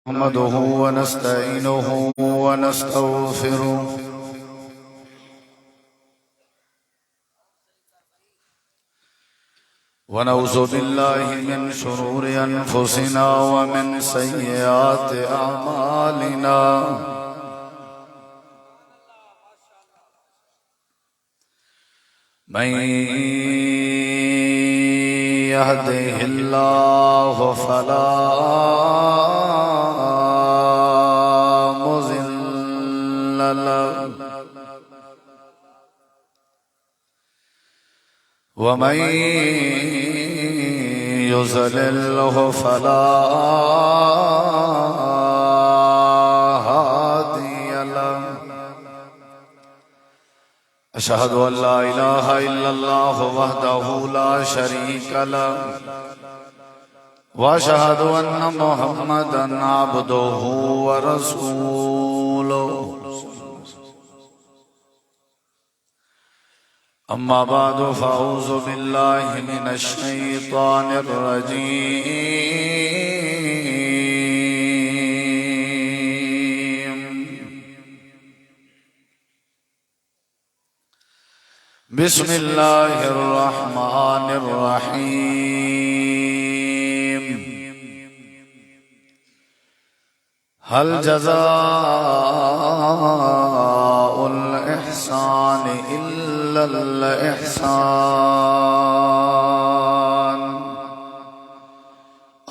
نحمده ونستعينه ونستغفره ونعوذ بالله من شرور أنفسنا ومن سيئات أعمالنا من يهده الله فلا مضل له ومن يضلل فلا هادي له أشهد أن لا إله إلا الله وحده لا شريك له وأشهد أن محمدا عبده ورسوله أما بعد فأعوذ بالله من الشيطان الرجيم بسم الله الرحمن الرحيم هل جزاء الإحسان إلا الإحسان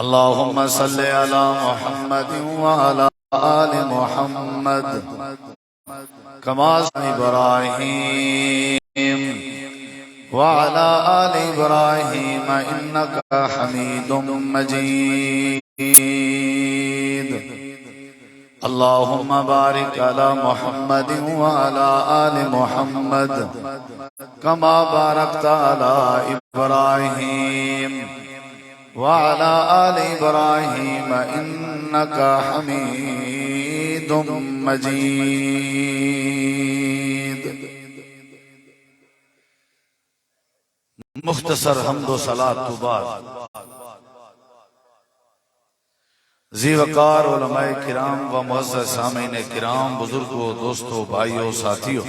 اللهم صل على محمد وعلى آل محمد كما إبراهيم وعلى آل إبراهيم إنك حميد مجيد اللهم بارك على محمد وعلى آل محمد كما باركت على إبراهيم وعلى آل إبراهيم إنك حميد مجيد مختصر حمد و صلاة تو بعد ذی وقار علماء کرام و معزز سامعین کرام، بزرگوں، دوستوں، بھائیوں، ساتھیوں،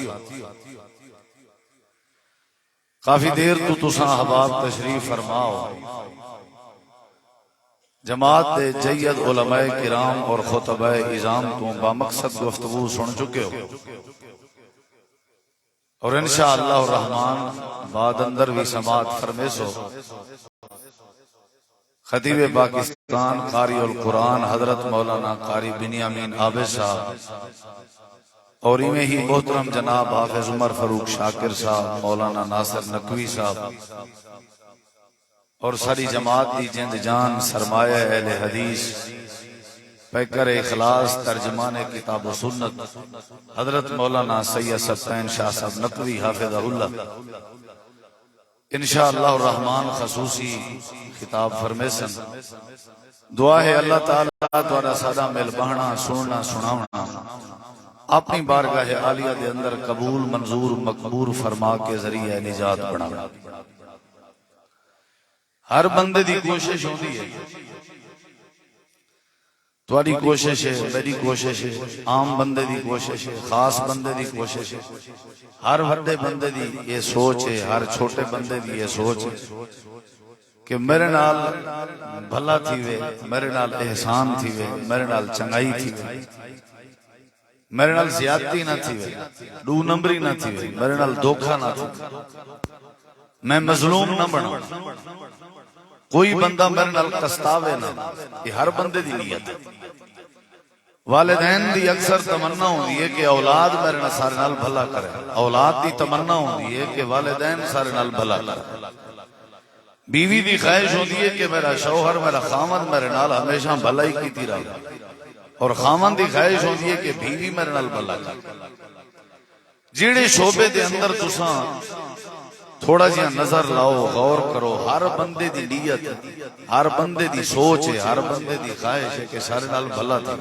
کافی دیر تو تساں احباب تشریف فرماؤ جماعت دے جید علماء کرام اور خطبہ اعظام تو بامقصد گفتگو سن چکے ہو اور انشاءاللہ الرحمن بعد اندر بھی سماعت فرمیسو خطیب پاکستان قاری القرآن حضرت مولانا قاری بنیامین عابد صاحب اور میں ہی محترم جناب حافظ عمر فاروق شاکر صاحب، مولانا ناصر نقوی صاحب اور ساری جماعت دی جند جان سرمایہ اہل حدیث پیکر اخلاص ترجمان کتاب و سنت حضرت مولانا سید سبتین شاہ صاحب نقوی حافظہ اللہ انشاءاللہ الرحمن خصوصی خطاب فرمیسن دعا ہے اللہ تعالیٰ دوارا سادہ مل بہنا سننا سناونا اپنی بارگاہ عالیہ دے اندر قبول منظور مقبول فرما کے ذریعہ نجات بنا ہر بندے دی کوشش ہوتی ہے، تواڈی کوشش ہے، میری کوشش ہے، عام بندے دی کوشش ہے، خاص بندے دی کوشش ہے، ہر بڑے بندے دی یہ سوچ ہے، ہر چھوٹے بندے دی یہ سوچ ہے کہ میرے نال بھلا تھی وے، میرے نال احسان تھی وے، میرے نال چنگائی تھی وے، میرے نال زیادتی نہ تھی وے، دو نمبری نہ تھی وے، میرے نال دھوکہ نہ تھی، میں مظلوم نہ بنا، کوئی بندہ میرے نال قسطاوے نہ، یہ ہر بندے دی نیت ہے۔ والدین دی اکثر تمنا ہوندی ہے کہ اولاد میرے نال سارے نال بھلا کرے، اولاد دی تمنا ہوندی ہے کہ والدین سارے نال بھلا کرے، بیوی دی خواہش ہوندی ہے کہ میرا شوہر میرا خامن میرے نال ہمیشہ بھلائی کیتی رہے، اور خامن دی خواہش ہوندی ہے کہ بیوی میرے نال بھلا کرے۔ جیڑے شعبے دے اندر تساں تھوڑا جہاں نظر لاؤ، غور کرو، ہر بندے دی نیت، ہر بندے دی سوچ ہے، ہر بندے دی خواہش ہے کہ سارے نال بھلا تھی۔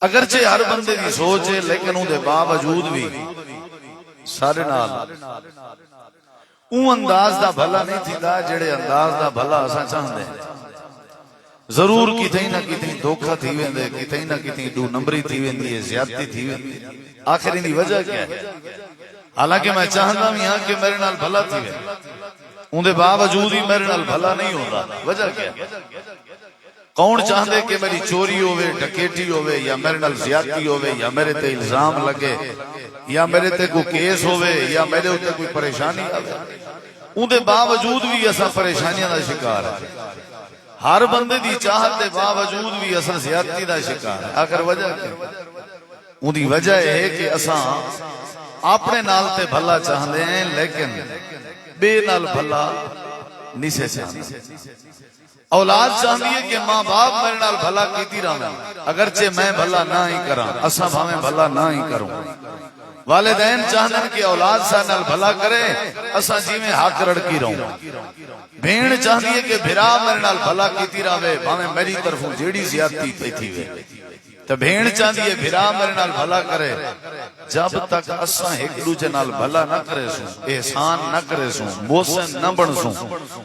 اگرچہ ہر بندے دی سوچ ہے لیکن ان دے باوجود بھی سارے نال اون انداز دا بھلا نہیں تھی دا جڑے انداز دا بھلا اساں چاہندے ہیں۔ ضرور کتیں نہ کتیں دھوکھا تھی ویندے، کتیں نہ کتیں دو نمبری تھی ویندی ہے، زیادتی تھی ویندی ہے۔ آخر ان دی وجہ کیا ہے؟ حالانکہ میں چاہتا ہوں یہاں کہ میرے نال بھلا تھی وے، ان دے باوجود ہی میرے نال بھلا نہیں ہوتا۔ وجہ کیا ہے؟ کون چاہتے کہ میری چوری ہوئے، ڈکیٹی ہوئے، یا میرے نال زیادتی ہوئے، یا میرے تے الزام لگے، یا میرے تے کوئی کیس ہوئے، یا میرے تے کوئی پریشانی آوے، ان دے باوجود بھی اسا پریشانیاں دا شکار ہے۔ ہر بندے دی چاہت دے باوجود بھی اسا زیادتی دا شکار ہے۔ آخر وجہ کیا؟ ان دی وجہ ہے کہ اسا اپنے نال تے بھلا چاہتے ہیں لیکن بے نال بھلا نہیں سے چاہتے۔ اولاد چاہتی ہے کہ ماں باپ میرے نال بھلا کیتی رہنا، اگرچہ میں بھلا نہ ہی کراں، اسا بھاویں بھلا نہ ہی کروں۔ والدین چاہتے ہیں کہ اولاد سا نال بھلا کرے، اسا جی میں حق رڑکی رہوں۔ بھیڑ چاہتی ہے کہ بھرا میرے نال بھلا کیتی رہے، بھاویں میری طرفوں جیڑی زیادتی پئی تھی وے۔ تو بھیڑ چاہتی ہے بھرا میرے نال بھلا کرے، جب تک اساں ایک دوجے نال بھلا نہ کرے سوں، احسان نہ کرے سوں، محسن نہ بن سوں،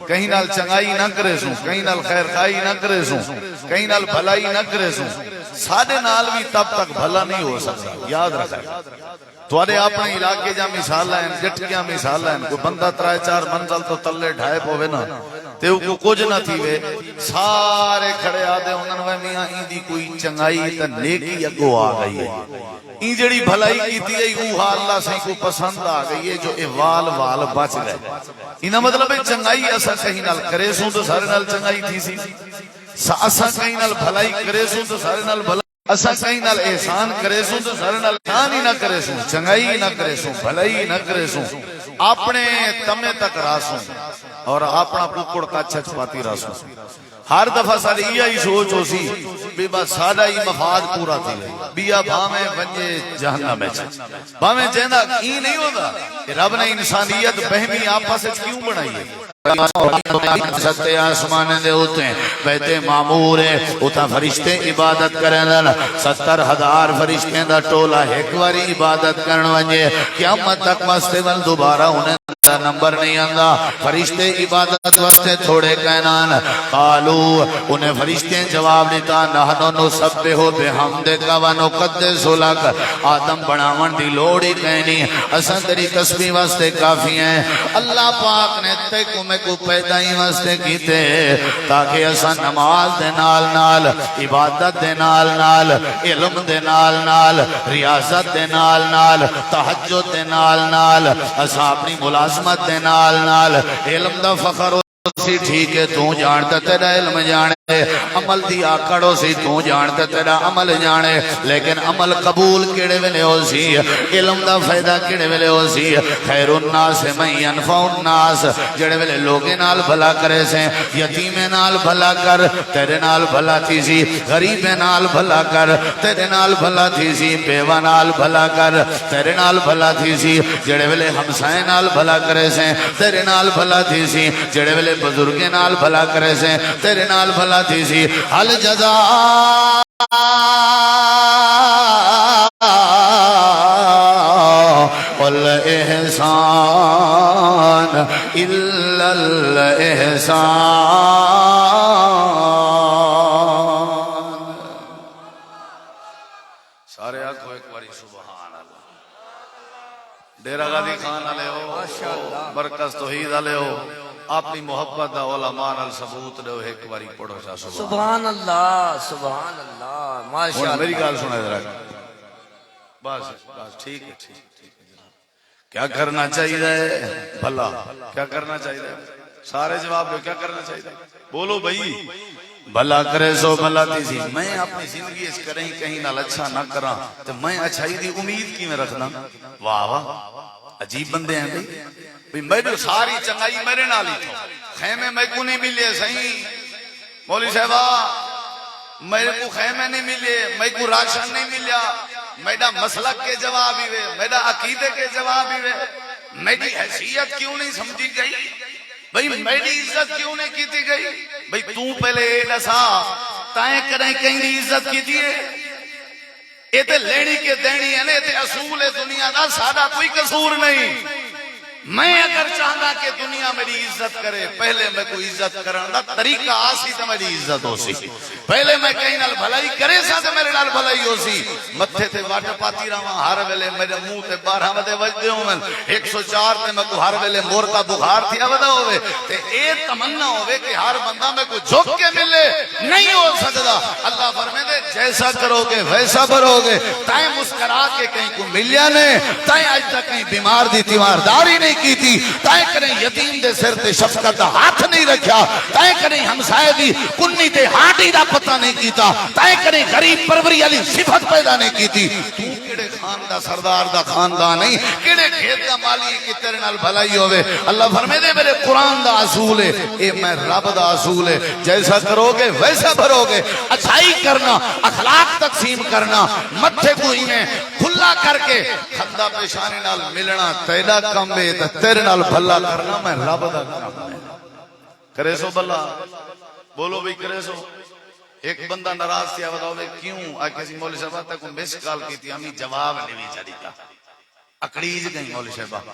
کہیں نال چنگائی نہ کرے سوں، کہیں نال خیر خائی نہ کرے سوں، کہیں نال بھلائی نہ کرے سوں، سادے نال بھی تب تک بھلا نہیں ہو سکتا۔ یاد رکھیں توارے اپنے علاقے جا مثال ہیں، جٹکیاں مثال ہیں، کوئی بندہ ترائے چار منزل تو تلے ڈھائے پوے نا تے کو کچھ نہ تھی وے، سارے کھڑے آدھے انہوں نے میاں این دی کوئی چنگائی تا نیکی اگو آ گئی ہے، این جڑی بھلائی کیتی ہے اوہا اللہ سے کو پسند آ گئی ہے، جو وال وال بچ گئے۔ انہا مطلب ہے چنگائی اسا کہیں نال کرے سوں تو سارے نال چنگائی تھی سی، اسا کہیں نال بھلائی کرے سوں تو سارے نال بھلائی، اسا کہیں نال احسان کرے سوں تو سارے نال احسان ہی نہ کرے سوں، چنگائی نہ کرے سوں، بھلائی نہ کرے سوں، اپنے تمے تک راسوں اور اپنا ککڑ کا چھچ پاتی راسوں۔ ہر دفعہ ساری ہی سوچ ہو سی بھی بس سادہ ہی مفاد پورا تھی گئی، بیا بھامیں ونجے جہنم میں چھے بھامیں جہندہ کی نہیں ہوتا کہ رب نے انسانیت بہمی آپس کیوں بنائی ہے؟ ستے آسمان دے ہوتے ہیں بیتے معمور ہے اتھا فرشتے عبادت کریں دن 70,000 فرشتے دا ٹولا ایک واری عبادت کرن ونجے قیامت تک واسطے ول دوبارہ انہیں نمبر نہیں آندا، فرشتے عبادت واسطے تھوڑے کہنان، قالو انہیں فرشتے جواب دیتا نحنو نسبحو بحمدک و نقدس لک، آدم بناون دی لوڑی کہنی اساں تیری تسبیح واسطے کافی ہیں۔ اللہ پاک نے تے کو میں کو پیدا ہی واسطے کیتے تاکہ اساں نماز دے نال نال، عبادت دے نال نال، علم دے نال نال، ریاضت دے نال نال، تہجد دے نال نال، اساں اپنی ملازمت دے نال نال علم دا فخر سی ٹھیک ہے تو جانتا تیرا علم جانے، عمل دی آکڑو سی تو جانتا تیرا عمل جانے، لیکن عمل قبول کیڑے ویلے ہو سی، علم دا فائدہ کیڑے ویلے ہو سی، خیر الناس من ینفع الناس، جڑے ویلے لوگے نال بھلا کرے سے، یتیم نال بھلا کر تیرے نال بھلا تھی سی، غریب نال بھلا کر تیرے نال بھلا تھی سی، بیوہ نال بھلا کر تیرے نال بھلا تھی سی، جڑے ویلے ہمسائے نال بھلا کرے سے تیرے نال بھلا تھی سی، جڑے ویلے بزرگے نال بھلا کرے سے تیرے نال بھلا تھی سی۔ حل جزاء والاحسان الا الاحسان۔ سارے آنکھو ایک باری سبحان اللہ، ڈیرہ غازی خان علیہ ہو، مرکز توحید علیہ ہو، اپنی محبت دا علماء نال ثبوت دو ایک باری پڑھو شاہ سبحان اللہ سبحان اللہ ماشاءاللہ۔ میری گال سنا ذرا، بس بس ٹھیک ہے ٹھیک ہے۔ کیا کرنا چاہیے بھلا، کیا کرنا چاہیے؟ سارے جواب دو، کیا کرنا چاہیے؟ بولو بھائی، بھلا کرے سو بھلا تھی سی۔ میں اپنی زندگی اس کریں کہیں نال اچھا نہ کراں تو میں اچھائی دی امید کی میں رکھنا؟ واہ واہ عجیب بندے ہیں بھئی، میرے ساری چنگائی میرے نال ہی تھو، خیمے میں کو نہیں ملے صحیح مولوی صاحبہ، میرے کو خیمے نہیں ملے، میں کو راشن نہیں ملیا، میرا مسلک کے جواب ہی وے، میرا عقیدے کے جواب ہی وے، میری حیثیت کیوں نہیں سمجھی گئی بھئی، میری عزت کیوں نہیں کیتی گئی بھئی؟ تو پہلے نسا تائیں کریں کہیں دی عزت کیتی ہے، یہ تے لینی کے دینی ہے نا، یہ تے اصول ہے دنیا دا، سادہ کوئی قصور نہیں۔ میں اگر چاہتا کہ دنیا میری عزت کرے پہلے میں کوئی عزت کرنا طریقہ آسی تو میری عزت ہو سی پہلے میں کہیں نال بھلائی کرے سا تو میرے نال بھلائی ہو سی متھے تے واٹ پاتی رہا ہر ویلے میرے منہ تے 12 بجے وجدے ہوں میں 104 تے میں کو ہر ویلے مور کا بخار تھیا ودا ہوئے تے اے تمنا ہوئے کہ ہر بندہ میں کو جھک کے ملے نہیں ہو سکتا اللہ فرمائے دے جیسا کرو گے ویسا بھرو گے تائیں مسکرا کے کہیں کو ملیا نے تائیں آج تک کہیں بیمار دی تیمارداری نہیں کی تھی تائیں کریں یتیم دے سر تے شفقت دا ہاتھ نہیں رکھا تائیں کریں ہمسائے دی کنی تے ہاٹی دا پتہ نہیں کیتا تائیں کریں غریب پروری علی صفت پیدا نہیں کی تھی تو کیڑے خان دا سردار دا خاندان نہیں کیڑے کھیت دا مالی کی تیرے نال بھلائی ہوئے اللہ فرمائے دے میرے قرآن دا اصول ہے اے میں رب دا اصول ہے جیسا کرو گے ویسا بھرو گے اچھائی کرنا اخلاق تقسیم کرنا متھے کو میں کھلا کر کے خندہ پیشانی نال ملنا تیرا کم ہے تیرے نال بھلا کرنا میں رب دا کام ہے کرے سو بھلا بولو بھی کرے سو ایک بندہ ناراض تھیا بتاؤ بھائی کیوں آج کسی مولوی صاحب تک مس کال کی تھی ہمیں جواب نہیں بیچاری کا اکڑیج گئی مولوی صاحب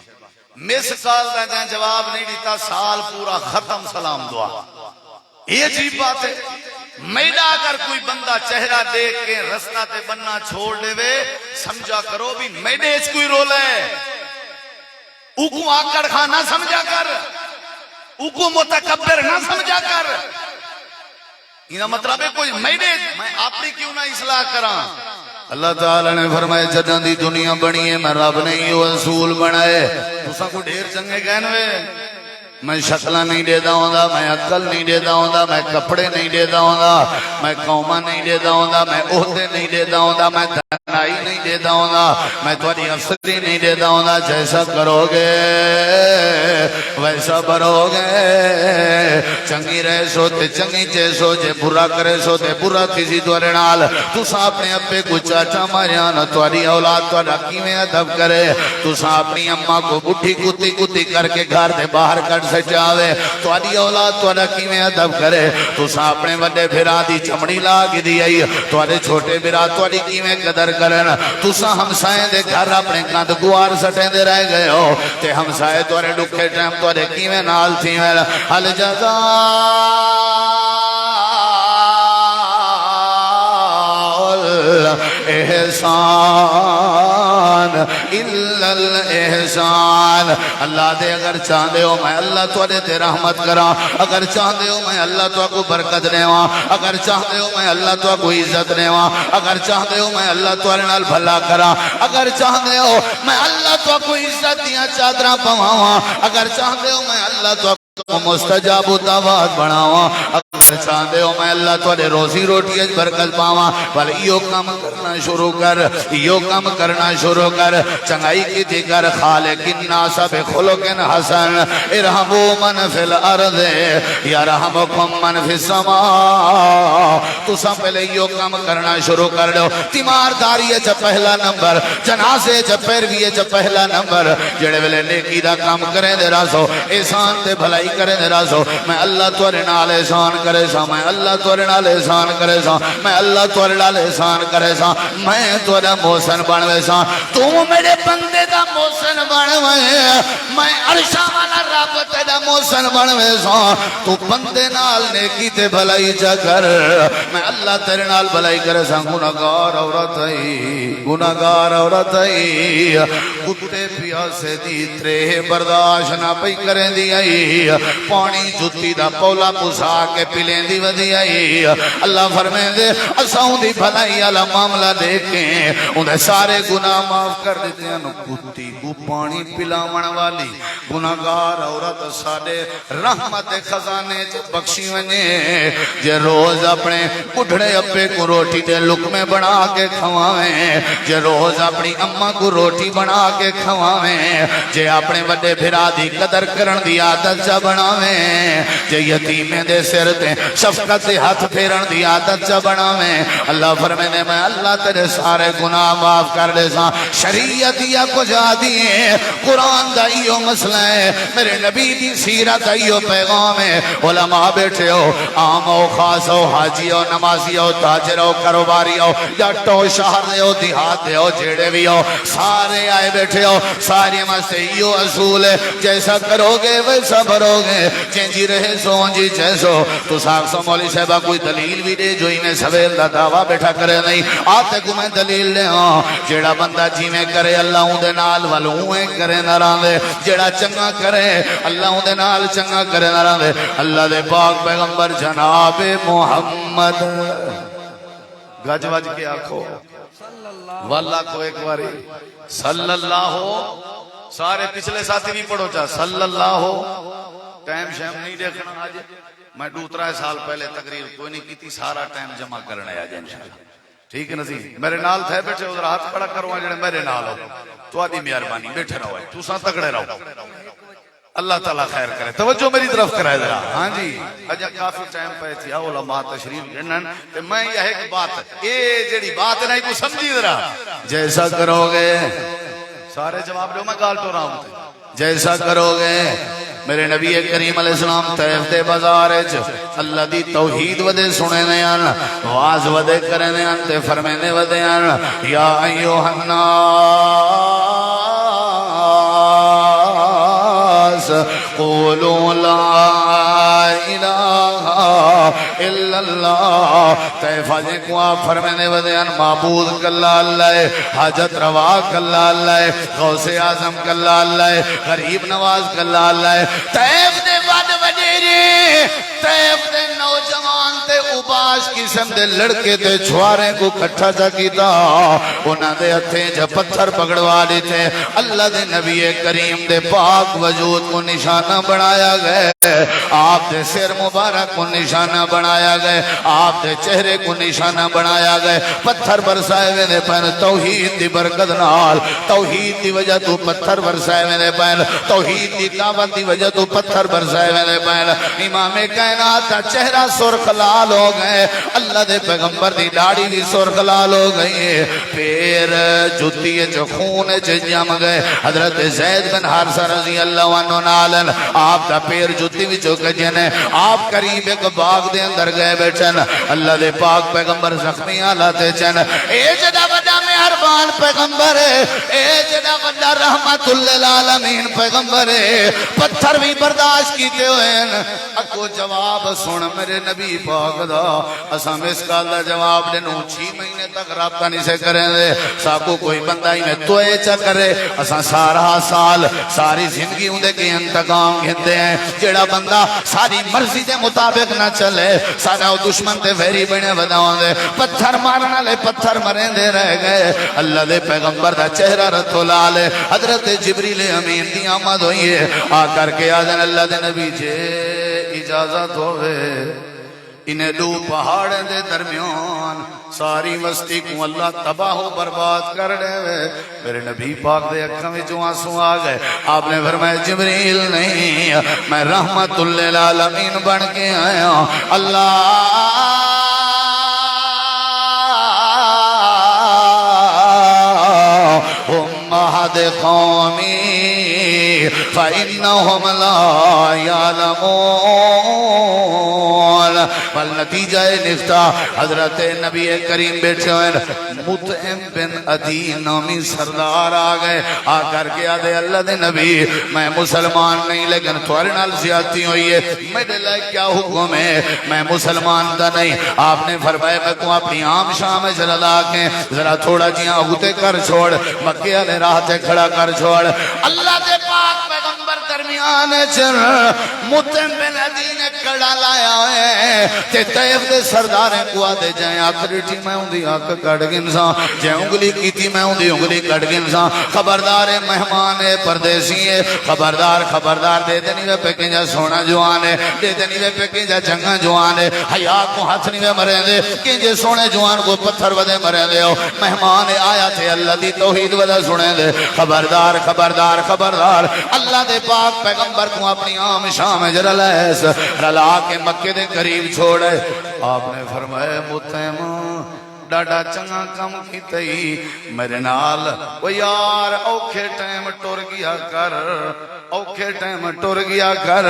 مس کال دا جواب نہیں دیتا سال پورا ختم سلام دعا یہ عجیب بات ہے میڈا اگر کوئی بندہ چہرہ دیکھ کے رستہ تے بننا چھوڑ دے وے سمجھا کرو بھی میڈے اس کوئی رول ہے اوکو آکڑ خانا سمجھا کر اوکو متکبر نہ سمجھا کر یہ مطلب ہے کوئی میڈے میں اپنی کیوں نہ اصلاح کراں اللہ تعالی نے فرمایا جداں دی دنیا بنی ہے میں رب نے یہ اصول بنائے تساں کو ڈھیر چنگے کہنوے میں شکلہ نہیں دیتا ہوں دا میں عقل نہیں دیتا ہوں دا میں کپڑے نہیں دیتا ہوں دا میں قومہ نہیں دیتا ہوں دا میں عہدے نہیں دیتا ہوں دا میں دنائی نہیں دیتا ہوں دا میں تمہاری افسری نہیں دیتا ہوں دا جیسا کرو گے ویسا بھرو گے چنگی رہ سو تے چنگی چیسو جے برا کرے سو تے برا کسی دوارے نال تسا اپنے ابے کو چاچا ماریانا تمہاری اولاد تو رکی میں ادب کرے تسا اپنی اماں کو بٹھی کتی کتی کر کے گھر دے باہر کر سجاوے تو آدھی اولاد تو رکی میں ادب کرے تو سا اپنے وڈے بھرا دی چمڑی لاغ دی آئی تو آدھے چھوٹے بھرا تو آدھی کی میں قدر کرن تو سا ہمسائیں دے گھر اپنے کاند گوار سٹیں دے رہ گئے ہو تے ہمسائے تو آدھے ڈکھے ٹائم تو آدھے کی میں نال تھی میں حل جزا احسان الا الاحسان اللہ دے اگر چاہدے ہو میں اللہ تو دے رحمت کرا اگر چاہدے ہو میں اللہ تو کو برکت دیواں اگر چاہدے ہو میں اللہ تو کو عزت دیواں اگر چاہدے ہو میں اللہ تو نال بھلا کرا اگر چاہدے ہو میں اللہ تو کو عزت دیاں چادراں پواواں اگر چاہدے ہو میں اللہ تو مستجاب دعوات بناواں اگر چاہدے ہو میں اللہ تو روزی روٹی اج برکت پاواں بل ایو کام کرنا شروع کر ایو کام کرنا شروع کر چنگائی کی تھی کر خالق الناس بخلق حسن ارحموا من فی الارض یرحمکم من فی السماء تو سب پہلے ایو کام کرنا شروع کر دو تیمارداری ہے پہلا نمبر جنازے پیروی ہے پہلا نمبر جڑے ویلے نیکی دا کام کریں دے راسو احسان تے بھلائی کرے دے راسو میں اللہ توارے نال احسان کرے سا میں اللہ توارے نال احسان کرے سا میں اللہ توارے نال احسان کرے سا میں توارا محسن بنوے سا تو میرے بندے دا محسن بنوے میں عرشہ والا رب تیرا محسن بنوے سا تو بندے نال نیکی تے بھلائی جا کر میں اللہ تیرے نال بھلائی کرے سا گناہگار عورت آئی کتے پیاسے دی ترے برداشت نہ پئی کریں دی آئی پانی جتی دا پولا پسا کے پلیں دی ودی آئی اللہ فرمائے دے اساؤں دی بھلائی علا معاملہ دیکھیں انہیں سارے گناہ معاف کر دیتے ہیں کتی کو پانی پلاون والی گناہگار عورت سارے رحمت خزانے بخشی ونجے جے روز اپنے بڑھڑے اپے کو روٹی دے لقمے بنا کے کھوائیں جے روز اپنی اماں کو روٹی بنا کے کھوائیں جے اپنے وڈے بھرا دی قدر کرن دی عادت چا بناویں جے یتیمیں دے سر دے شفقت دے ہاتھ پھیرن دی عادت چا بناویں اللہ فرمائے دے میں اللہ تیرے سارے گناہ معاف کر دے سا شریعت یا کو جا دیئے قرآن دائیو مسئلہ ہے میرے نبی دی سیرت دائیو پیغام ہے علماء بیٹھے ہو عام و خاص ہو حاجی ہو نمازی ہو تاجر ہو کاروباری ہو یا ٹو شہر دے ہو دیہات دے ہو جیڑے بھی ہو سارے آئے بیٹھے ہو ساری مستے یہ اصول ہے جیسا کرو گے ویسا بھرو گے چینجی رہے سونجی جیسو تو ساکھ سو مولی صاحبہ کوئی دلیل بھی دے جو انہیں سویل دا دعویٰ بیٹھا کرے نہیں آتے کو میں دلیل لے ہوں جیڑا بندہ جی میں کرے اللہ ہوں دے نال والویں کرے نران دے جیڑا چنگا کرے اللہ ہوں دے نال چنگا کرے نران دے اللہ دے پاک پیغمبر جناب محمد گج وج کے آنکھو واللہ کو ایک باری صلی اللہ ہو سارے پچھلے ساتھی بھی پڑھو چاہ صلی اللہ ہو ٹائم شیم نہیں دیکھنا آج میں 2-3 سال پہلے تقریر کوئی نہیں کی تھی سارا ٹائم جمع کرنے آج انشاءاللہ ٹھیک ہے نظیر میرے نال تھے بیٹھے ادھر ہاتھ کھڑا کرو جڑے میرے نال ہو تو آدھی مہربانی بیٹھے رہو تو سا تکڑے رہو اللہ تعالیٰ خیر کرے توجہ میری طرف کرائے ذرا ہاں جی اجا کافی ٹائم پہ تھی علماء تشریف گنن تے میں یہ ایک بات اے جڑی بات نہیں کو سمجھی ذرا جیسا کرو گے سارے جواب دو میں گال تو رہا ہوں جیسا کرو گے میرے نبی کریم علیہ السلام طیف دے بازار اللہ دی توحید ودے سنے نیان واز ودے کرے نیان تے فرمینے ودے آن یا ایوہ الناس قولوا لا الہ الا اللہ طیفہ جے کو آپ فرمینے ودے آن معبود کاللہ اللہ حاجت روا کاللہ اللہ غوث اعظم کاللہ اللہ غریب نواز کاللہ اللہ طیف دے وڈ وڈیری طیف دے نوجوان تے اباش قسم دے لڑکے تے چھوارے کو کٹھا جا کیتا انہاں دے ہتھیں جا پتھر پکڑوا دیتے اللہ دے نبی کریم دے پاک وجود کو نشانہ بنایا گئے آپ دے سر مبارک کو نشانہ بنایا گئے آپ دے چہرے کو نشانہ بنایا گئے پتھر برسائے میں دے پہن توحید دی برکت نال توحید دی وجہ تو پتھر برسائے میں دے پہن توحید دی دعوت دی وجہ تو پتھر برسائے میں دے پہن امام کائنات کا چہرہ سرخ لال ہو گئے اللہ دے پیغمبر دی داڑھی دی سرخ لال ہو گئی پیر جتی جو خون جم گئے حضرت زید بن حارثہ رضی اللہ عنہ نالن آپ کا پیر جتی بھی چکے جنے آپ قریب ایک باغ دے اندر گئے بیٹھن اللہ دے پاک پیغمبر زخمی آلاتے چن اے جدہ بڑا مہربان پیغمبر ہے اے جدہ بڑا رحمت للعالمین پیغمبر ہے پتھر بھی برداشت کیتے ہوئے ہیں اکو جواب سن میرے نبی پاک دا اسام اس کا اللہ جواب دے 6 مہینے تک رابطہ نہیں سے کریں دے ساکو کوئی بندہ ہی میں توئے چا کرے اساں سارا سال ساری زندگی ہوندے کے انتقام گھنتے ہیں جیڑا بندہ ساری مرضی دے مطابق نہ چلے سارا دشمن تے ویری بنے وداؤں دے پتھر مارنا لے پتھر مریں دے رہ گئے اللہ دے پیغمبر دا چہرہ رتو لالے حضرت جبریل امین دی آمد ہوئی ہے آ کر کے آدن اللہ دے نبی جے اجازت ہوئے انہیں 2 پہاڑ دے درمیان ساری وستی کو اللہ تباہ و برباد کر دے میرے نبی پاک دے اکھاں میں جو آنسو آ گئے آپ نے فرمایا جبریل نہیں میں رحمت للعالمین بن کے آیا اللہ مہد قومی فإنهم لا يعلمون والنتیجہ نفتہ حضرت نبی کریم بیٹھے ہوئے مطعم بن عدی نامی سردار آ گئے آ کر کے آدھے اللہ دے نبی میں مسلمان نہیں لیکن تھوڑے نال زیادتی ہوئی ہے میرے لئے کیا حکم ہے میں مسلمان دا نہیں آپ نے فرمایا میں کو اپنی عام شام جلالہ کے ذرا تھوڑا جیاں ہوتے کر چھوڑ مکے والے راہ تے کھڑا کر چھوڑ اللہ دے پاک پیغمبر درمیان چر مطعم بن عدی نے کڑا لایا ہوئے تے طیف دے سرداریں کو آدھے جائیں آخری ٹھی میں ہوں دی آکھ کڑ گنساں جائیں انگلی کی تھی میں ہوں دی انگلی کڑ گنساں خبردار مہمان پردیسی ہے خبردار دے دنی وے پہ جا سونا جوان ہے دے دنی وے پہ جا جنگا جوان ہے حیاء کو ہاتھ نہیں وے مرے دے کہ سونے جوان کو پتھر ودے مرے دے ہو مہمان آیا تھے اللہ دی توحید ودہ سنے دے خبردار اللہ دے پاک پیغمبر کو اپنی عام شام جرلیس رلا کے مکے دے قریب چھوڑے آپ نے فرمایا مطعم ڈاڈا چنگا کم کی تئی میرے نال وہ یار اوکھے ٹائم ٹور گیا کر اوکھے ٹائم ٹر گیا کر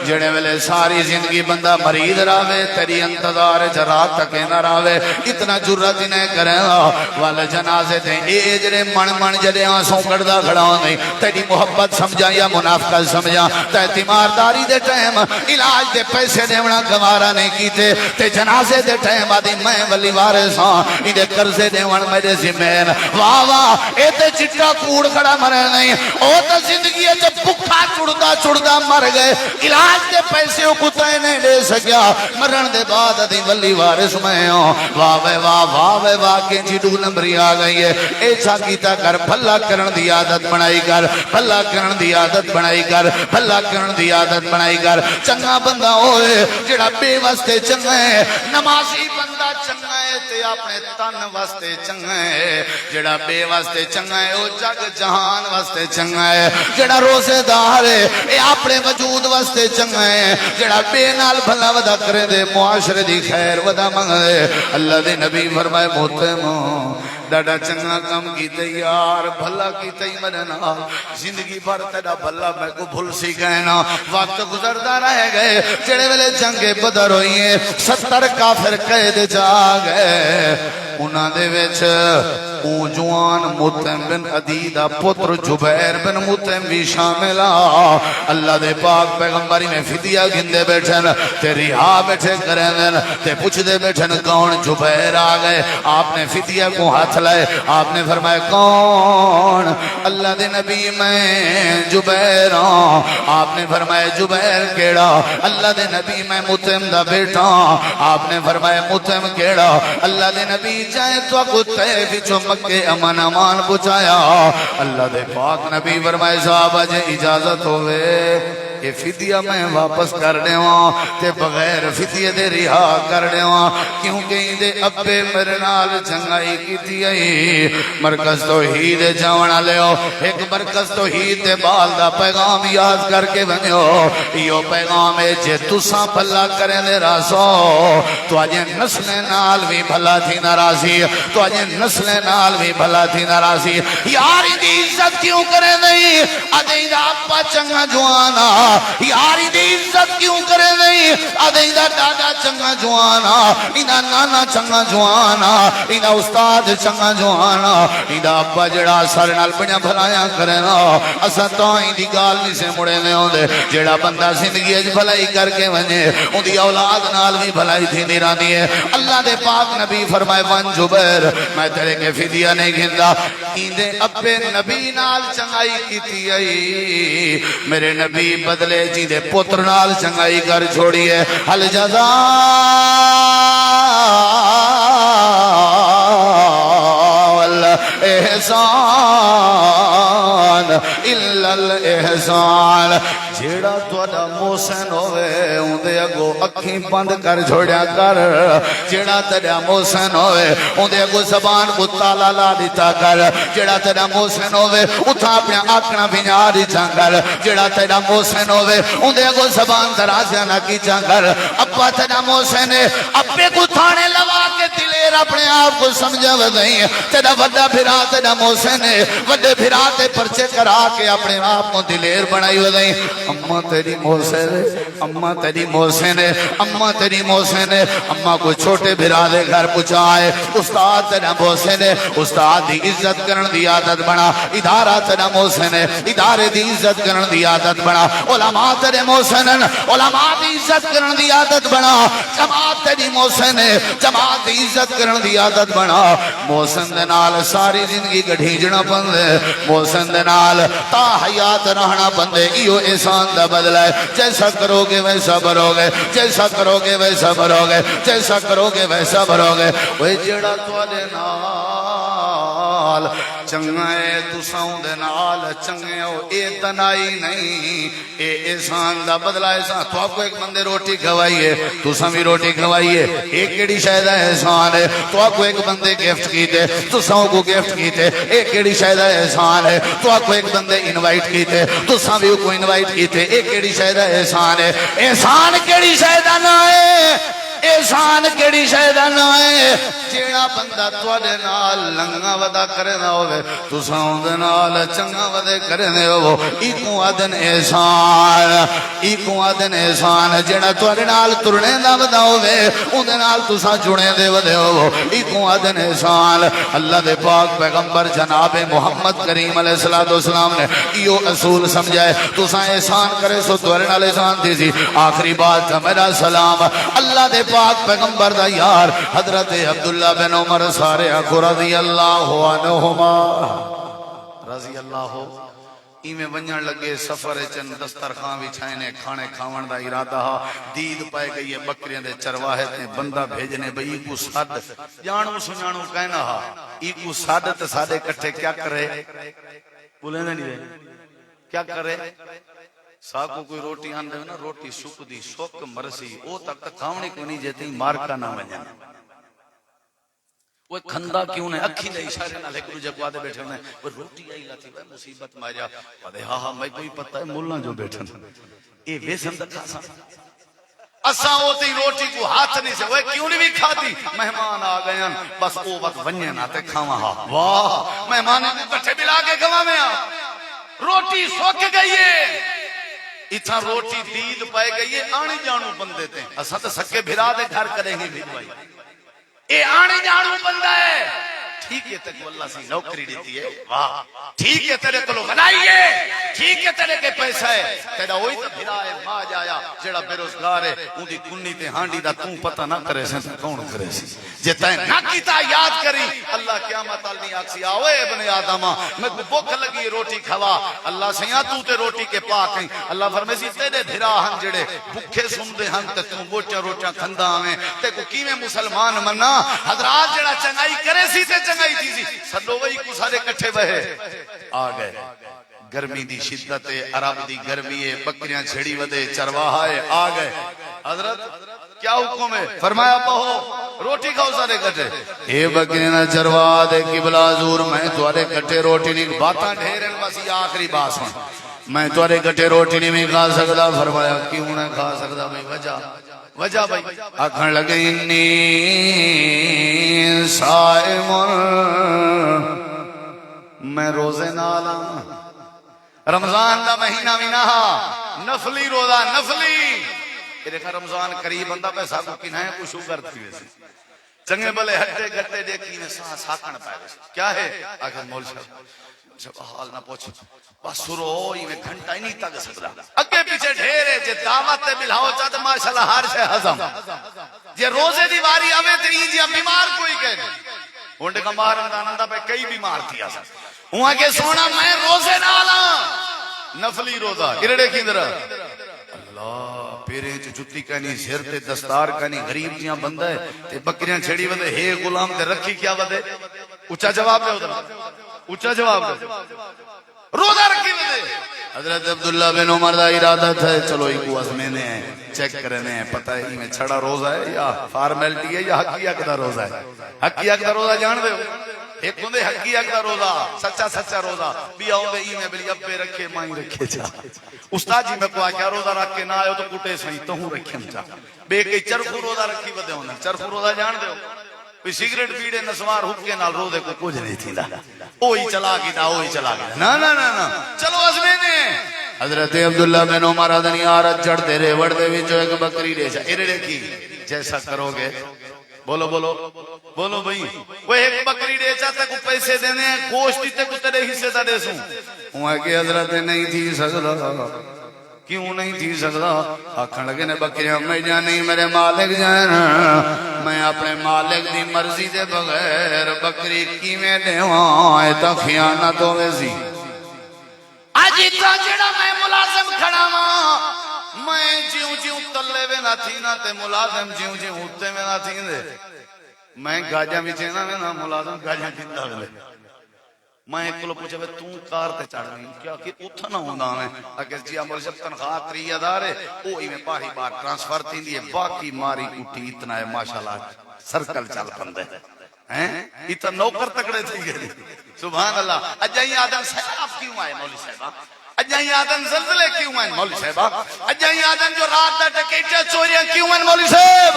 جڑے ویلے ساری زندگی بندہ مریض راوے تیری انتظار رات تک نہ راوے اتنا جرت نہ کرے وال جنازے تے اے جڑے من جڑے آنسوں کڑدا کھڑا نہیں تیری محبت سمجھا یا منافقت سمجھا تے تیمارداری دے ٹائم علاج دے پیسے دیونا گوارا نہیں کیتے تے جنازے دے ٹائم آدھی میں ولی وارث ہاں انہیں قرضے دیوان میرے ذمین واہ واہ اے تے چٹا کوڑ کھڑا مرے نہیں او تے زندگی ہے جب بکھا چڑدا مر گئے علاج دے پیسے کو تے نہیں دے سکیا مرن دے بعد آدھی ولی وارث میں ہوں واہ کہ جی 2 نمبری آ گئی ہے اے چھا کیتا کر بھلا کرن دی عادت بنائی کر بھلا کرن دی عادت بنائی کر بھلا کرن دی عادت بنائی کر چنگا بندہ ہوئے جڑا بے واسطے چنگا ہے نمازی بندہ چنگا ہے تے اپنے تن واسطے چنگا ہے جڑا بے واسطے چنگا ہے او جگ جہان واسطے چنگا ہے جڑا روزے دار ہے اے اپنے وجود واسطے چنگا ہے جڑا بے نال بھلا ودا کرے دے معاشرے دی خیر ودا منگے اللہ دے نبی فرمائے محترم ڈاڈا چنگا کم کیتے یار بھلا کیتے ہی مرنا زندگی بھر تیرا بھلا میں کو بھول سی کہنا وقت گزردا رہ گئے جڑے ویلے جنگ بدر ہوئی ہیں 70 کافر قید جا گئے انہاں دے وچ او جوان مطعم بن عدی دا پتر جبیر بن مطعم بھی شامل اللہ دے پاک پیغمبری میں فدیہ گندے بیٹھن تے رہا بیٹھے کریں تے پوچھ دے بیٹھن کون جبیر آ گئے آپ نے فدیہ کو ہاتھ لائے آپ نے فرمایا کون اللہ دے نبی میں جبیر ہوں آپ نے فرمایا جبیر کیڑا اللہ دے نبی میں مطعم دا بیٹا آپ نے فرمایا مطعم کیڑا اللہ دے نبی جائے تو کتے بچو مکے امن امان بچایا اللہ دے پاک نبی فرمائے صحابہ جے اجازت ہوئے یہ فدیہ میں واپس کر دے ہوں تے بغیر فدیہ دے رہا کر دے ہوں کیونکہ دے ابے میرے نال چنگائی کیتی آئی مرکز توحید جاونا لے ہو ایک مرکز توحید دے بال دا پیغام یاد کر کے بنے ہو یہ پیغام ہے جے تساں بھلا کریں دے راسو تو آجے نسل نال بھی بھلا تھی ناراضی تو آجے نسل نال بھی بھلا تھی ناراضی یاری دی عزت کیوں کریں نہیں آدھے دا اپا چنگا جوانا یاری دی عزت کیوں کرے نہیں آدھے دا دادا چنگا جوانا اینا نانا چنگا جوانا اینا استاد چنگا جوانا اینا ابا جڑا سارے نال بڑیا بھلایا کرنا اسا تو ہی دی گال نہیں سے مڑے میں ہوں دے جڑا بندہ زندگی اج بھلائی کر کے ونجے ان دی اولاد نال بھی بھلائی تھی نیرانی ہے اللہ دے پاک نبی فرمائے ون جبیر میں تیرے کے فدیہ نہیں گھندا ایندے ابے نبی نال چنگائی کیتی آئی میرے نبی بدلے جی دے پتر نال چنگائی کر چھوڑی ہے حل جزا احسان الا الاحسان جیڑا توڑا محسن ہوئے ان دے اگو اکھیں بند کر چھوڑیا کر جیڑا تیرا محسن ہوئے ان دے اگو زبان کو تالا لا دیتا کر جیڑا تیرا محسن ہوئے اتھا اپنے آکھنا بھینا دیتا کر جیڑا تیرا محسن ہوئے ان دے اگو زبان درازیاں نہ کی چاہ کر ابا تیرا محسن ہے اپنے کو تھانے لوا کے دلیر اپنے آپ کو سمجھا ودائیں تیرا وڈا پھرا تیرا محسن ہے وڈے پھرا تے پرچے کرا کے اپنے آپ کو دلیر بنائی ودائیں اماں تیری محسن ہے اماں تیری محسن ہے اماں تیری محسن ہے اماں کو چھوٹے بھرا دے گھر پچھائے استاد تیرا محسن ہے استاد دی عزت کرن دی عادت بنا ادارہ تیرا محسن ہے ادارے دی عزت کرن دی عادت بنا علماء تیرے محسن ہیں علماء دی عزت کرن دی عادت بنا جماعت تیری محسن ہے جماعت دی عزت کرن دی عادت بنا محسن دے نال ساری زندگی گھڑیجنا بندے محسن دے نال تا حیات رہنا بندے ایو احسان دا بدلہ ہے جیسا کرو گے ویسا بھرو گے جیسا کرو گے ویسا بھرو گے جیسا کرو گے ویسا بھرو گے وہ جڑا توڑے نال چنگائے تو ساؤں دے نال چنگے ہو اے تنائی نہیں اے احسان دا بدلہ احسان تو آپ کو ایک بندے روٹی کھوائیے تو سمی روٹی کھوائیے ایک کیڑی شاہدہ احسان ہے تو آپ کو ایک بندے گفٹ کیتے تو ساؤں کو گفٹ کیتے ایک کیڑی شاہدہ احسان ہے تو آپ کو ایک بندے انوائٹ کیتے تو سمی کو انوائٹ کیتے ایک کیڑی شاہدہ احسان ہے احسان کیڑی شاہدہ نہ ہے احسان کیڑی شاہدہ نہ ہے جیڑا جڑا بندہ تواڈے نال لنگا ودا کردا ہوے تساں اودے نال چنگا ودے کرنے ہو ایکو آدن احسان ایکو آدن احسان جڑا تواڈے نال ترنے دا ودا ہوے اودے نال تساں جڑے دے ودے ہو ایکو آدن احسان اللہ دے پاک پیغمبر جناب محمد کریم علیہ الصلوۃ والسلام نے ایو اصول سمجھائے تساں احسان کرے سو تواڈے نال احسان دی سی آخری بات میرا سلام اللہ دے پاک پیغمبر دا یار حضرت عبداللہ بن عمر سارے آخو رضی اللہ عنہما رضی اللہ ایویں ونجن لگے سفر چن دسترخوان وچھائنے کھانے کھاون دا ارادہ دید پائے گئی ہے بکریاں دے چرواہے تے بندہ بھیجنے بھئی کو سد جانو سنانو کہنا ہا ایکو سد تے سادے کٹھے کیا کرے بولے نہیں رہے کیا کرے ساکو کوئی روٹی آن دے نا روٹی سک دی سک مرسی او تک کھاونے کو نہیں جیتے مارکا نہ ونجن وہ کھندا کیوں نے اکھی دے اشارے نال ایک دوجے کو آدے بیٹھے نے وہ روٹی آئی لاتی ہے مصیبت ماریا آدے ہاں ہاں میں کوئی پتہ ہے مولا جو بیٹھے اے ویسن دا کھاسا اساں ہوتی روٹی کو ہاتھ نہیں سے وہ کیوں نہیں بھی کھاتی مہمان آ گئے بس او وقت ونجے نہ تے کھاواں ہا واہ مہمان نے کٹھے ملا کے کھاواں روٹی سوک گئی ہے اتنا روٹی دید پائے گئی ہے آنی جانو بندے تے اساں تے سکے بھرا دے گھر کریں گے بھائی اے آنے جانو بندہ ہے ٹھیک ہے تک اللہ سی نوکری دیتی ہے واہ ٹھیک ہے تیرے کو غنائی ہے ٹھیک ہے تیرے کے پیسہ ہے تیرا وہی تو بھرا ہے ماں جایا جڑا بے روزگار ہے ان دی کنی تے ہانڈی دا توں پتہ نہ کرے سے کون کرے سی جے تے نہ کیتا یاد کری اللہ قیامت ال نہیں آکسی آوے ابن آدم میں کو بھوک لگی روٹی کھوا اللہ سیاں تو تے روٹی کے پاک ہیں اللہ فرمائے سی تیرے بھرا ہن جڑے بھوکے سندے ہن تے تو بوٹا روٹا کھندا آویں تے کو کیویں مسلمان مننا حضرات جڑا چنگائی کرے سی تے چنگائی تھی سی سدو وہی کو سارے کٹھے بہے آ گئے گرمی دی شدت عرب دی گرمی ہے بکریاں چھڑی ودے چرواہے آ گئے حضرت کیا حکم ہے فرمایا بہو روٹی کھاؤ سارے کٹھے اے بکریاں نہ چرواہ دے قبلہ حضور میں تمہارے کٹھے روٹی نہیں باتاں ڈھیرن بس یہ آخری بات سن میں تمہارے کٹھے روٹی نہیں کھا سکتا فرمایا کیوں نہ کھا سکتا میں وجہ بھائی آکھن لگے انی صائم میں روزے نالا رمضان دا مہینہ بھی نہ نفلی روزہ نفلی دیکھا رمضان قریب بندہ پیسہ کو کنہیں کو شوگر تھی ویسے چنگے بلے ہٹے گھٹے دیکھی میں ساکن پائے کیا ہے آخر مول جب حال نہ پوچھو بس سرو ہوئی میں گھنٹہ ہی نہیں تک سکتا اگے پیچھے ڈھیرے جے دعوت ملاؤ چاہتے ماشاءاللہ ہر شے ہضم جے روزے دی واری آوے تے ای جی بیمار کوئی کہے ہونڈ کا مار رمضان پہ کئی بیمار تھی آسا وہاں کے سونا میں روزے نالا نفلی روزہ ارڑے کی درہ اللہ پیرے چ جُتی کہنی سر تے دستار کہنی غریب جیاں بندہ ہے تے بکریاں چھڑی ودے ہے غلام تے رکھی کیا ودے اونچا جواب دے ادھر اونچا جواب دے روزہ رکھی ودے حضرت عبداللہ بن عمر دا ارادہ تھا چلو ایک وزمینے ہیں چیک کرنے ہیں پتہ ہے میں چھڑا روزہ ہے یا فارمیلٹی ہے یا حقیقت دا روزہ ہے حقیقت دا روزہ جان دے ایک ہوندے حقیقت دا روزہ سچا روزہ بھی آؤں دے ای میں بلی ابے رکھے مائیں رکھے چاہ استاد جی میں کو آکیا روزہ رکھ کے نہ آئے تو کٹے سہی تو ہوں رکھے چاہ بے کئی چرخو روزہ رکھی ودے ہونا چرخو روزہ جان دے ہو کوئی سگریٹ پیڑے نسوار حکے نال روزے کو کچھ نہیں تھی دا اوہی چلا گیا اوہی چلا گیا نا چلو ازمینے حضرت عبداللہ بن عمر ادنی آرت جڑ دے رے وڑ دے وچو ایک بکری ریچا ارڑے کی جیسا کرو گے بولو بھئی وہ ایک بکری ریچا تے کو پیسے دینے ہیں گوشتی تے کو تیرے حصے تا دے سوں وہاں کہ حضرت نہیں تھی سکتا کیوں نہیں تھی سکتا آکھن لگے نے بکریاں میں جانی میرے مالک جانا میں اپنے مالک دی مرضی دے بغیر بکری کی میں دیواں ایتا خیانت ہو ویسی آج اتنا جڑا میں ملازم کھڑا ماں میں جیوں تلے وے نہ تھی نہ تے ملازم جیوں ہوتے میں نہ تھی دے میں گاجہ بھی چینا میں نہ ملازم گاجہ کھندا وے میں ایک کلو پوچھا تو کار تے چڑھ گئی کیا کہ اتھا نہ ہونا میں اگر جی عمل جب تنخواہ 30,000 ہے اوہی میں پاہی بار ٹرانسفر تھی دیئے باقی ماری کٹی اتنا ہے ماشاءاللہ سرکل چل پندے اتنا نوکر تکڑے تھی گئے سبحان اللہ اجائی آدم سیلاب کیوں آئے مولی صاحبہ اجائی آدم زلزلے کیوں آئے مولی صاحبہ اجائی آدم جو رات دا ٹکیٹے چوریاں کیوں آئے مولی صاحب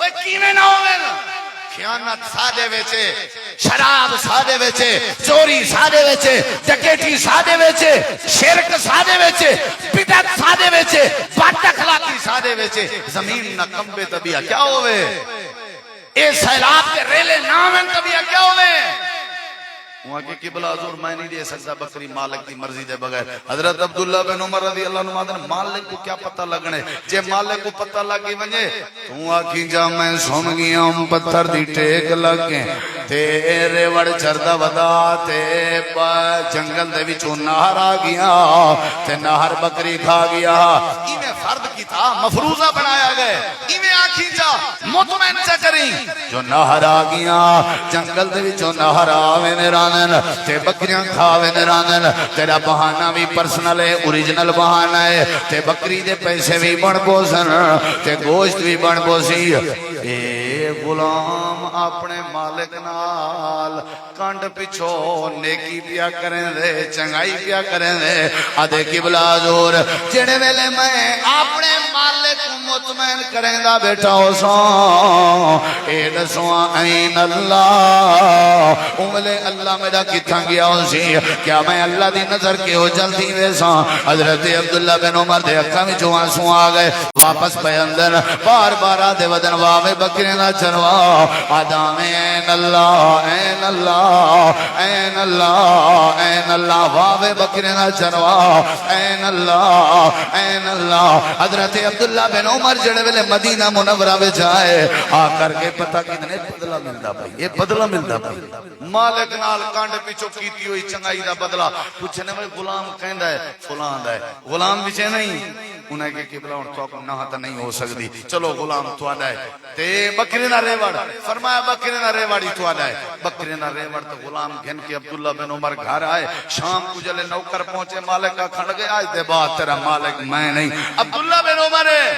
وہ کیویں نہ ہوئے خیانت سادے ویچے، شراب سادے ویچے، چوری سادے ویچے، ڈکیٹی سادے ویچے، شرک سادے ویچے، بدعت سادے ویچے، بد اخلاقی سادے ویچے، زمین نہ کمبے طبیعہ کیا ہوئے؟ اے سیلاب کے ریلے نامن طبیعہ کیا ہوئے؟ وہاں کی قبلہ حضور میں نہیں دے سکتا بکری مالک کی مرضی دے بغیر. حضرت عبداللہ بن عمر رضی اللہ عنہ مادن مالک کو کیا پتہ لگنے جے مالک کو پتہ لگی ونجے تو آکھی جا میں سن گیا ہوں پتھر دی ٹیک لگے تیرے وڑ چردہ ودا تے جنگل دے وچوں نہر آ گیا تے نہر بکری کھا گیا. ایویں فرد کی تھا مفروضہ بنایا گئے ایویں آکھی جا مطمئن سے کریں جو نہر آ گیا جنگل دے وچوں نہر آوے نران تے بکریاں کھاوے نرانن تیرا بہانہ بھی پرسنل ہے اوریجنل بہانہ ہے تے بکری دے پیسے بھی بڑھ بوسن تے گوشت بھی بڑھ بوسی. اے غلام اپنے مالک نال کانڈ پچھو نیکی پیا کریں دے چنگائی پیا کریں دے. آدھے قبلہ حضور جڑے ویلے میں اپنے مالک مطمئن کریں دا بیٹھا ہو سو اے دسواں این اللہ املے اللہ میرا کتھاں گیا ہو سی کیا میں اللہ دی نظر کے ہو جلدی ویسا. حضرت عبداللہ بن عمر دے اکھا میں جو آنسوں آگئے واپس پہ اندر بار بار آدھے ودن واوے بکرے نہ چنوا آدھام این اللہ این اللہ این اللہ این اللہ واوے بکرے نہ چنوا این اللہ این اللہ. حضرت عبداللہ بن عمر جڑے ویلے مدینہ منورہ میں جائے آ کر کے پتہ کتنے بدلہ ملتا بھائی یہ بدلہ ملتا بھائی مالک نال کانڈ پیچھو کیتی ہوئی چنگائی دا بدلہ پوچھنے میں غلام کہندہ ہے فلان دا ہے غلام بچے نہیں انہیں کہ قبلہ ان تو نہ تا نہیں ہو سکتی چلو غلام تو آدھا ہے تے بکری نہ ریوڑ فرمایا بکری نہ ریوڑی تو آدھا ہے بکری نہ ریوڑ تو غلام گھن کے عبداللہ بن عمر گھر آئے شام کو جلے نوکر پہنچے مالک کا کھڑ گئے آج دے بعد تیرا مالک میں نہیں عبداللہ بن عمر ہے.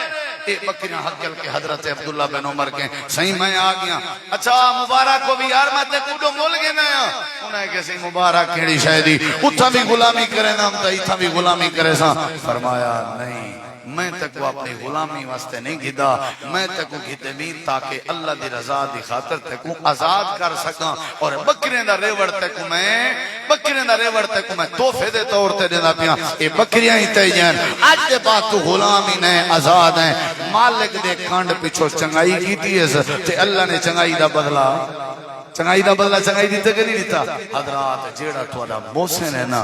اے بکریاں حق کے حضرت عبداللہ بن عمر کے صحیح میں آ گیا اچھا مبارک کو بھی یار میں تے کوڈو مول گئے نیا انہیں کہ صحیح مبارک کیڑی شاہدی اتھا بھی غلامی کرے نا ہم تا اتھا بھی غلامی کرے سا. فرمایا نہیں میں تک وہ اپنی غلامی واسطے نہیں گھدا میں تک وہ گھتے میر تاکہ اللہ دی رضا دی خاطر تک وہ آزاد کر سکاں اور بکرین دا ریوڑ تک میں توفے دے طور تے دینا پیا اے بکریاں ہی تے جائیں آج دے بعد تو غلامی نہیں آزاد ہیں. مالک دے کانڈ پچھو چنگائی کیتی ہے تے اللہ نے چنگائی دا بدلہ چنگائی دیتا کہ نہیں دیتا. حضرات جیڑا تھوڑا محسن ہے نا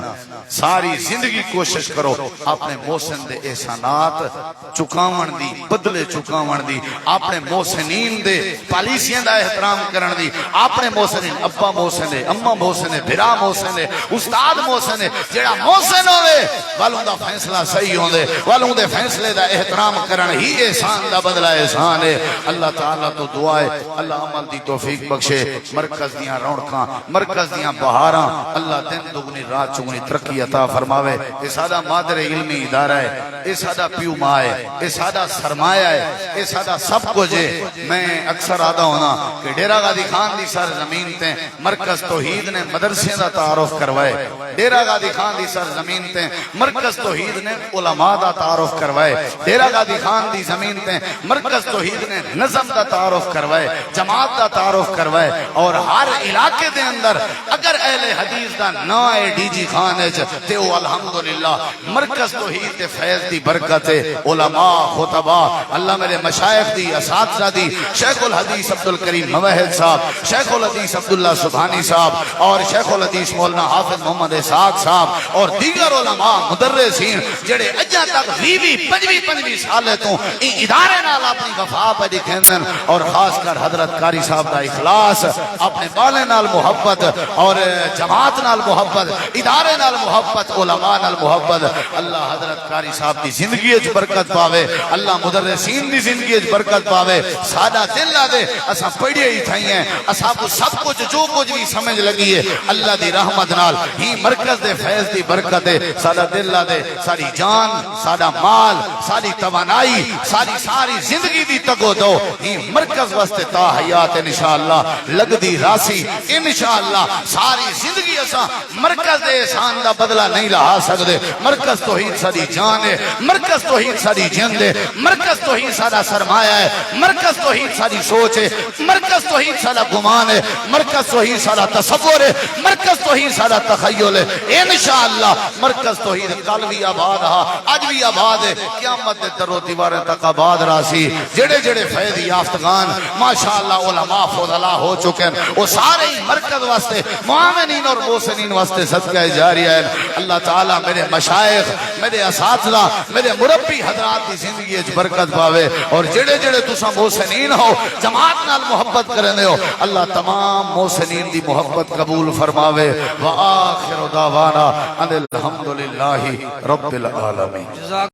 ساری زندگی کوشش کرو اپنے محسن دے احسانات چکاون دی بدلے چکاون دی اپنے محسنین دے پالیسیاں دا احترام کرن دی اپنے محسنین ابا محسن ہے اماں محسن ہے بھرا محسن ہے استاد محسن ہے جیڑا محسن ہوئے والوں دا فیصلہ صحیح ہوندے والوں دے فیصلے دا احترام کرن ہی احسان دا بدلہ احسان ہے. اللہ تعالیٰ تو دعائے اللہ عمل دی توفیق بخشے مرکز دیاں رونقاں مرکز دیاں بہاراں اللہ دن دگنی رات چگنی ترقی عطا فرماوے. یہ سادہ مادر علمی ادارہ ہے یہ سادہ پیو ماں ہے یہ سادہ سرمایہ ہے یہ سادہ سب کچھ ہے. میں اکثر آدھا ہونا کہ ڈیرہ غازی خان دی سر زمین تے مرکز توحید نے مدرسے دا تعارف کروائے ڈیرہ غازی خان دی سر زمین تے مرکز توحید نے علماء دا تعارف کروائے ڈیرہ غازی خان دی زمین تے مرکز توحید نے نظم دا تعارف کروائے جماعت دا تعارف کروائے. اور ہر علاقے دے اندر اگر اہل حدیث دا نا ہے ڈی جی خان ہے تے وہ الحمدللہ مرکز توحید دے فیض دی برکت ہے. علماء خطباء اللہ میرے مشائخ دی اساتذہ دی شیخ الحدیث عبدالکریم موحد صاحب شیخ الحدیث عبداللہ سبحانی صاحب اور شیخ الحدیث مولانا حافظ محمد اسحاق صاحب اور دیگر علماء مدرسین جڑے اجا تک 20-25 سالے تو ادارے نال اپنی وفا پہ دکھیندن اور خاص کر حضرت قاری صاحب دا اخلاص اپنے بالے نال محبت اور جماعت نال محبت ادارے نال محبت علماء نال محبت. اللہ حضرت قاری صاحب دی زندگی اچ برکت پاوے اللہ مدرسین دی زندگی اچ برکت پاوے. سادہ دل لا دے اساں پڑھے ہی تھئی ہیں اساں کو سب کچھ جو کچھ بھی سمجھ لگی ہے اللہ دی رحمت نال ہی مرکز دے فیض دی برکت ہے. سادہ دل لا دے ساری جان سادہ مال ساری توانائی ساری زندگی دی تگو دو ہی مرکز واسطے تا حیات انشاءاللہ لگ دی دی راسی انشاءاللہ ساری زندگی اساں مرکز دے احسان دا بدلہ نہیں لہا سکدے مرکز توحید ساری جان ہے مرکز توحید ساری جند ہے مرکز توحید سارا سرمایہ ہے مرکز توحید ساری سوچ ہے مرکز توحید سارا گمان ہے مرکز توحید سارا تصور ہے مرکز توحید سارا تخیل ہے انشاءاللہ مرکز توحید کل بھی آباد رہا آج بھی آباد ہے قیامت دے در و دیواریں تک آباد راسی جڑے جڑے فیض یافتگان ماشاءاللہ علماء فضلاء ہو چکے ہیں وہ سارے ہی مرکز واسطے معاونین اور محسنین واسطے صدقہ جاریہ ہے اللہ تعالیٰ میرے مشائخ میرے اساتذہ میرے مربی حضرات کی زندگی اچ برکت پاوے اور جڑے جڑے تساں محسنین ہو جماعت نال محبت کرنے ہو اللہ تمام محسنین دی محبت قبول فرماوے وآخر دعوانا ان الحمدللہ رب العالمین.